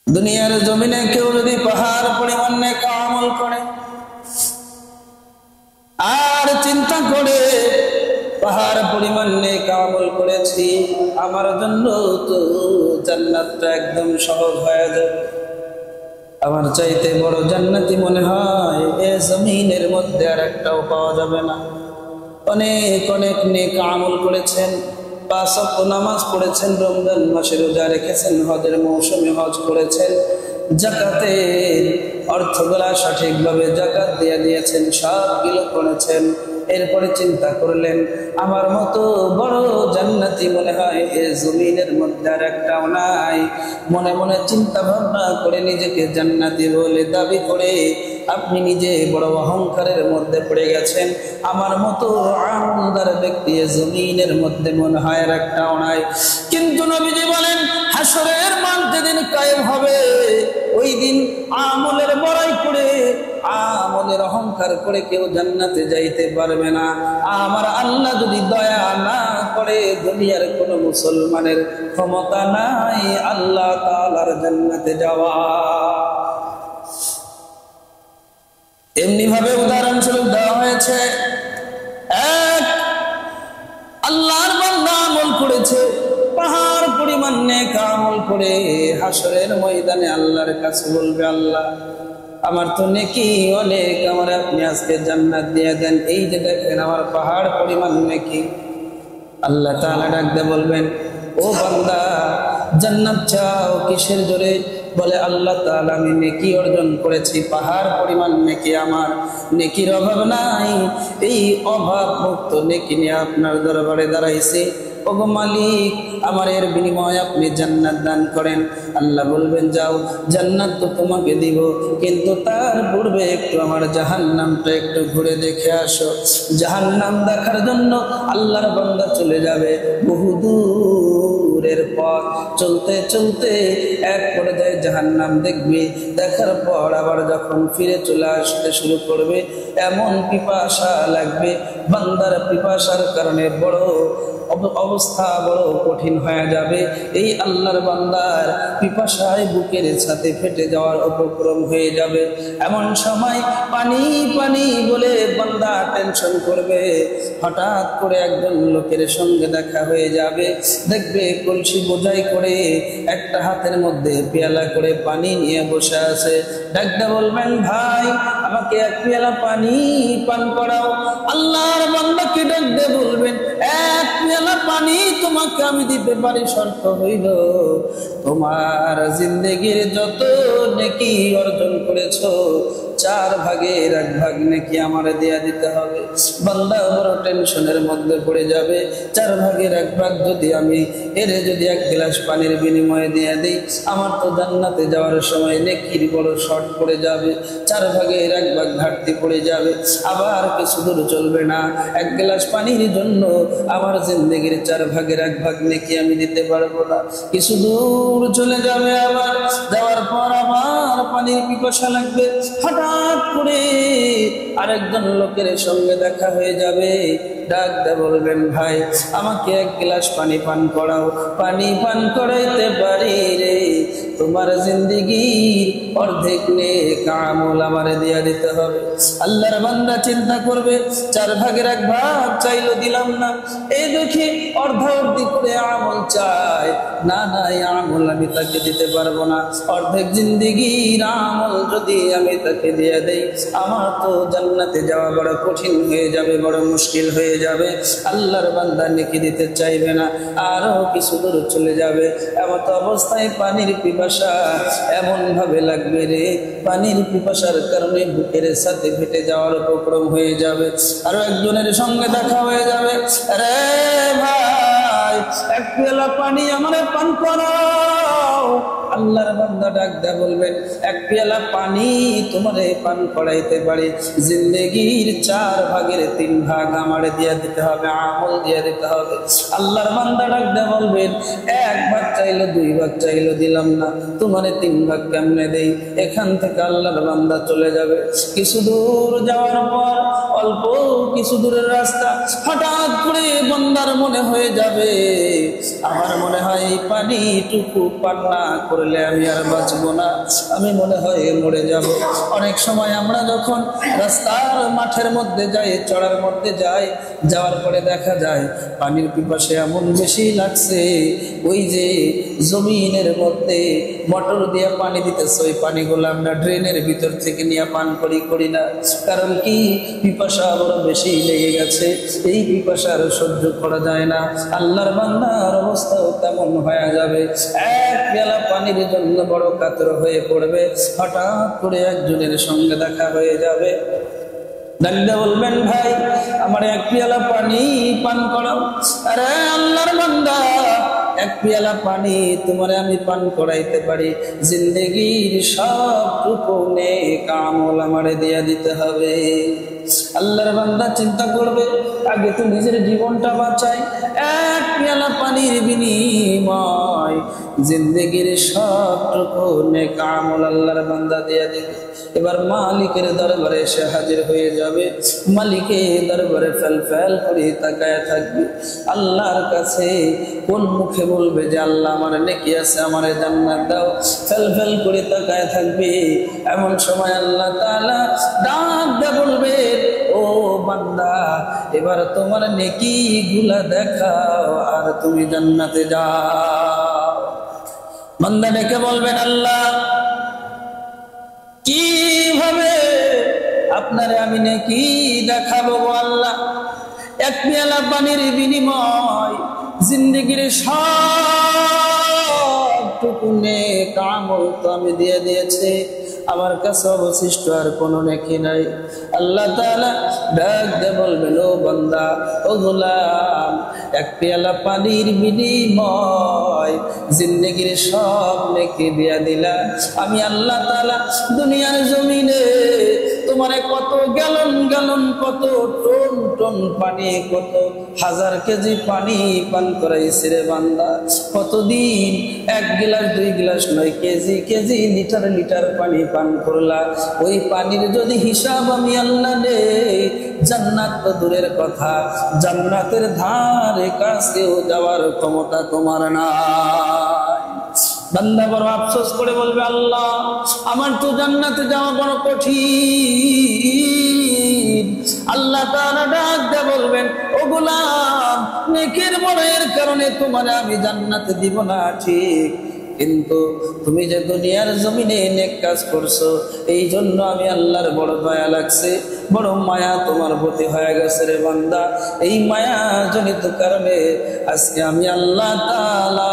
দুনিয়ার জমিনে কেউ যদি পাহাড় পরিমাণ নেক আমল করে আর চিন্তা করে পাহাড় পরিমাণ নেক আমল করেছি, আমার জন্য তো জান্নাতটা একদম সহজ হয়ে যাবে। আমার চাইতে বড় জান্নাতি মনে হয় এ জমিনের মধ্যে আর একটাও পাওয়া যাবে না। অনেক অনেক নেক আমল করেছেন, 5 ওয়াক্ত নামাজ পড়েছেন, রমজান মাসে রোজা রেখেছেন, হজের মৌসুমে হজ করেছেন, যাকাতের অর্থগুলা সঠিকভাবে যাকাত দিয়ে দিয়েছেন, সবগুলো করেছেন। এরপরে চিন্তা করলেন আমার মতো বড় জান্নাতি মনে হয় এ জমিনের মধ্যে আর একটাও নাই। মনে মনে চিন্তা ভাবনা করে নিজেকে জান্নাতি বলে দাবি করে আপনি নিজে বড় অহংকারের মধ্যে পড়ে গেছেন। আমার মতো আমলদার ব্যক্তি এ জমিনের মধ্যে মনে হয় আর একটাও নাই। কিন্তু নবীজি বলেন হাসরের মাঠ যেদিন কায়েম হবে ওই দিন আমলের বড়াই করে আমলের অহংকার করে কেউ জান্নাতে যাইতে পারবে না। আমার আল্লাহ যদি দয়া না করে দুনিয়ার কোন মুসলমানের ক্ষমতা নাই আল্লাহ তাআলার জান্নাতে যাওয়া। এমনি ভাবে উদাহরণস্বরূপ দেওয়া হয়েছে, এক আল্লাহর বান্দা আমল করেছে, পাহাড় পরিমাণ নেক আমল করে হাসরের ময়দানে আল্লাহর কাছে বলবে আল্লাহ আমার তো নেকি অনেক, আমার আপনি আজকে জান্নাত দিয়ে দেন। এই যে দেখেন আমার পাহাড় পরিমাণ নেকি। আল্লাহ তাআলা ডাক দিয়ে বলবেন ও বান্দা জান্নাত চাও কিসের জোরে? বলে আল্লাহ তাআলা আমি নেকি অর্জন করেছি, পাহাড় পরিমাণ নেকি, আমার নেকির অভাব নাই। এই অভাব মুক্ত নেকি নিয়ে আপনার দরবারে দাঁড়াইছি। ওগো মালিক আমার এর বিনিময়ে আপনি জান্নাত দান করেন। আল্লাহ বলবেন যাও জান্নাত তো তোমাকে দিব, কিন্তু তার পূর্বে একটু আমার জাহান্নামটা একটু ঘুরে দেখে আসো। জাহান্নাম দেখার জন্য আল্লাহর বান্দা চলে যাবে বহু দূরের পথ। চলতে চলতে এক পর্যায়ে জাহান্নাম দেখবে, দেখার পর আবার যখন ফিরে চলে আসতে শুরু করবে এমন পিপাসা লাগবে, বান্দার পিপাসার কারণে বড় অবস্থা বড় কঠিন হয়ে যাবে। এই আল্লাহর বান্দার পিপাসায় বুকের সাথে ফেটে যাওয়ার উপক্রম হয়ে যাবে। এমন সময় পানি পানি বলে বান্দা টেনশন করবে। হঠাৎ করে একজন লোকের সঙ্গে দেখা হয়ে যাবে, দেখবে কলসি বোঝাই করে একটা হাতের মধ্যে পেয়ালা করে পানি নিয়ে বসে আছে। ডাকটা বলবেন ভাই আমাকে এক পেয়ালা পানি পান করাও। আল্লাহর বান্দাকে ডাকতে বলবেন এক পেয়ালা পানি তোমাকে আমি দিতে পারি, শর্ত হইল তোমার জিন্দেগির যত নেকি অর্জন করেছো 4 ভাগের 1 ভাগ নেকি আমারে দিয়া দিতে হবে। বান্দা বড় টেনশনের মধ্যে পড়ে যাবে। 4 ভাগের 1 ভাগ যদি আমি এরে যদি 1 গ্লাস পানির বিনিময়ে দিয়ে দিই, আমার তো জান্নাতে যাওয়ার সময় নেকির বড় শর্ট পড়ে যাবে, 4 ভাগের 1 ভাগ ঘাটতি পড়ে যাবে। আবার কিছু দূর চলবে না, 1 গ্লাস পানির জন্য আমার জিন্দেগির 4 ভাগের 1 ভাগ নেকি আমি দিতে পারবো না। কিছু দূর চলে যাবে, আবার যাওয়ার পর আবার পানির পিপাসা লাগবে। হঠাৎ করে আরেকজন লোকের সঙ্গে দেখা হয়ে যাবে, ডাক দিয়ে বলবেন ভাই আমাকে 1 গ্লাস পানি পান করাও। পানি পান করাইতে পারি রে, তোমার জিন্দেগির অর্ধেক নেক আমল আমারে দিয়া দিতে হবে। আল্লাহর বান্দা চিন্তা করবে 4 ভাগের 1 ভাগ চাইলো দিলাম না, এই দেখি অর্ধাঅর্ধি করে আমল চাই, না না এই আমল আমি তাকে দিতে পারবো না। অর্ধেক জিন্দেগির আমল যদি আমি তাকে দিয়ে দেই আমার তো জান্নাতে যাওয়া বড় কঠিন হয়ে যাবে, বড় মুশকিল হয়ে যাবে। আল্লাহর বান্দা নেকি দিতে চাইবে না, আরো কিছু দূর চলে যাবে। এমন অবস্থায় পানির পিপাসা এমন ভাবে লাগবে রে, পানির পিপাসার কারণে বুকের সাথে ফেটে যাওয়ার উপক্রম হয়ে যাবে। আরো একজনের সঙ্গে দেখা হয়ে যাবে, রে ভাই 1 পেয়ালা পানি আমারে পান করাও। আল্লাহর বান্দা ডাক দেয়া বলবেন 1 পেয়ালা পানি তোমারে পান করাইতে পারি, জিন্দেগির 4 ভাগের 3 ভাগ আমারে দিয়ে দিতে হবে, আমল দিয়ে দিতে হবে। আল্লাহর বান্দা ডাক দেয়া বলবেন 1 ভাগ চাইলো 2 ভাগ চাইলো দিলাম না, তোমারে 3 ভাগ কেমনে দেই? এখান থেকে আল্লাহর বান্দা চলে যাবে। কিছু দূর যাওয়ার পর অল্প কিছু দূরের রাস্তা, হঠাৎ করে বান্দার মনে হয়ে যাবে আমার মনে হয় এই পানিটুকু পান না করে করলে আমি আর বাঁচবো না, আমি মনে হয় মরে যাব। অনেক সময় আমরা যখন রাস্তার মাঠের মধ্যে যাই, চড়ার মধ্যে যাই, যাওয়ার পরে দেখা যায় পানির পিপাসে এমন বেশি লাগছে, ওই যে জমিনের মধ্যে মোটর দিয়ে পানি দিতেছে, ওই পানিগুলো আমরা ড্রেনের ভিতর থেকে নিয়ে পান করি না। কারণ কি? পিপাসা বড় বেশি লেগে গেছে, এই পিপাসা আর সহ্য করা যায় না। আল্লাহর বান্দার অবস্থাও তেমন হয়ে যাবে। এক পেয়ালা পানির জন্য বড় কাতর হয়ে পড়বে। হঠাৎ করে একজনের সঙ্গে দেখা হয়ে যাবে, ডাকতে বলবেন, ভাই আমার এক পেয়ালা পানি পান করাও। আরে আল্লাহর বান্দা, এক পেয়ালা পানি তোমারে আমি পান করাইতে পারি, জিন্দেগির সবটুকু নেক আমল আমারে দিয়া দিতে হবে। আল্লাহর বান্দা চিন্তা করবে, আগে তো নিজের জীবনটা বাঁচাই, এক পেয়ালা পানির বিনিময় জিন্দেগির সবটুকু নেক আমল আল্লাহর বান্দা দিয়া দিবে। এবার মালিকের দরবারে এসে হাজির হয়ে যাবে, মালিকের দরবারে ফেল ফেল করে তাকায় থাকবে। আল্লাহর কাছে কোন মুখে বলবে যে আল্লাহ আমার নেকি আছে, আমারে জান্নাত দাও? ফেল ফেল করে তাকায় থাকবে। এমন সময় আল্লাহ তাআলা ডাক দিয়ে বলবে, ও বান্দা, এবার তোমার নেকি গুলা দেখাও আর তুমি জান্নাতে যাও। বান্দা ডেকে বলবেন, আল্লাহ কিভাবে আপনারে আমি নেকি দেখাবো আল্লাহ? এক পেয়ালা পানির বিনিময় জিন্দেগির সবটুকু নেক আমল তো আমি দিয়ে দিয়েছি, আমার কাছে অবশিষ্ট আর কোনো নেকি নাই। আল্লাহ তাআলা ডাক দিয়ে বলবেন, ও বান্দা, ও গোলাম, এক পেয়ালা পানির বিনিময় জিন্দেগির সব নেকি দিয়া দিলা। আমি আল্লাহ তাআলা দুনিয়ার জমিনে তোমারে কত গ্যালন গ্যালন, কত টন টন পানি, কত হাজার কেজি পানি পান করাইছি রে বান্দা। কতদিন এক গ্লাস দুই গ্লাস নয়, কেজি কেজি লিটার লিটার পানি পান করলা। ওই পানির যদি হিসাব আমি আল্লাহ নেই, জান্নাত তো দূরের কথা, জান্নাতের ধারে কাছেও যাওয়ার ক্ষমতা তোমার না। বান্দা বড় আফসোস করে বলবে, আল্লাহ আমার তো জান্নাতে যাওয়া বড় কঠিন। আল্লাহ তাআলা ডাক দিয়ে বলবেন, ও গোলাম, নেকের বড়ের কারণে তোমার আমি জান্নাতে দিব না ঠিক, কিন্তু তুমি যে দুনিয়ার জমিনে নেক কাজ করছো, এই জন্য আমি আল্লাহর বড় দয়া লাগছে, বড় মায়া তোমার প্রতি হয়ে গেছে রে বান্দা। এই মায়া জনিত কারণে আজকে আমি আল্লাহ তাআলা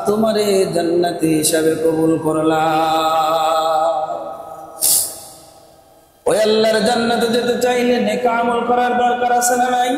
তোমারে জান্নাতি হিসাবে কবুল করলাম। ওই আল্লাহর জান্নাতে যেতে চাইলে নেক আমল করার দরকার আছে না নাই?